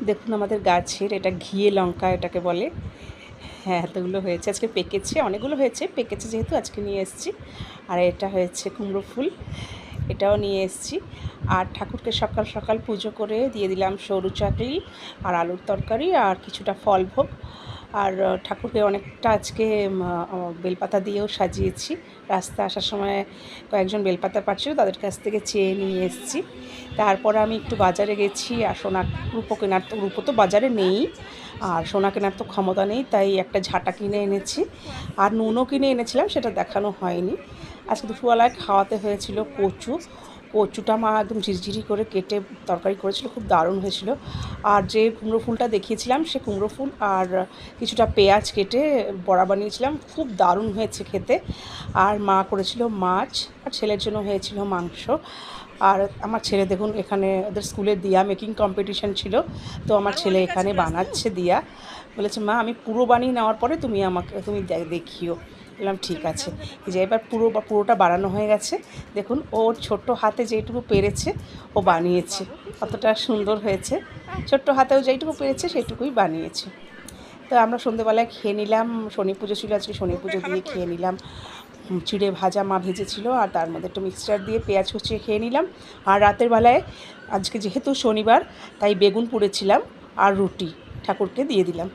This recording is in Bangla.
দেখুন আমাদের গাছের এটা ঘিয়ে লঙ্কা এটাকে বলে। হ্যাঁ, এতগুলো হয়েছে আজকে পেকেছে, অনেকগুলো হয়েছে, পেকেছে যেহেতু আজকে নিয়ে এসেছি। আর এটা হয়েছে কুমড়ো ফুল, এটাও নিয়ে এসেছি। আর ঠাকুরকে সকাল সকাল পুজো করে দিয়ে দিলাম সরু চাকলি আর আলুর তরকারি আর কিছুটা ফল ভোগ। আর ঠাকুরকে অনেকটা আজকে বেলপাতা দিয়েও সাজিয়েছি। রাস্তায় আসার সময় কয়েকজন বেলপাতা পাচ্ছিল, তাদের কাছ থেকে চেয়ে নিয়ে এসেছি। তারপর আমি একটু বাজারে গেছি আর সোনা রূপো কেনার, তো রূপো তো বাজারে নেই আর সোনা কেনার তো ক্ষমতা নেই, তাই একটা ঝাঁটা কিনে এনেছি আর নুনও কিনে এনেছিলাম, সেটা দেখানো হয়নি। আজকে দুপুরবেলায় খাওয়াতে হয়েছিল কচু। কচুটা মা একদম ঝিরঝিরি করে কেটে তরকারি করেছিল, খুব দারুণ হয়েছিল। আর যে কুমড়ো ফুলটা দেখিয়েছিলাম সে কুমড়ো ফুল আর কিছুটা পেঁয়াজ কেটে বড়া বানিয়েছিলাম, খুব দারুণ হয়েছে খেতে। আর মা করেছিল মাছ, আর ছেলের জন্য হয়েছিল মাংস। আর আমার ছেলে দেখুন, এখানে ওদের স্কুলে দিয়া মেকিং কম্পিটিশন ছিল, তো আমার ছেলে এখানে বানাচ্ছে দিয়া। বলেছে মা আমি পুরো বানিয়ে নেওয়ার পরে তুমি দেখিও। বললাম ঠিক আছে। এই যে এবার পুরোটা বানানো হয়ে গেছে। দেখুন ওর ছোট্ট হাতে যেইটুকু পেরেছে ও বানিয়েছে, কতটা সুন্দর হয়েছে। ছোট্ট হাতেও যেইটুকু পেরেছে সেইটুকুই বানিয়েছে। তো আমরা সন্ধ্যেবেলায় খেয়ে নিলাম, শনি পুজো ছিল আজকে, শনি পুজো দিয়ে খেয়ে নিলাম। চিড়ে ভাজা মা ভেজেছিল আর তার মধ্যে একটু মিক্সচার দিয়ে পেঁয়াজ কুচিয়ে খেয়ে নিলাম। আর রাতের বেলায় আজকে যেহেতু শনিবার তাই বেগুন পুড়েছিলাম আর রুটি ঠাকুরকে দিয়ে দিলাম।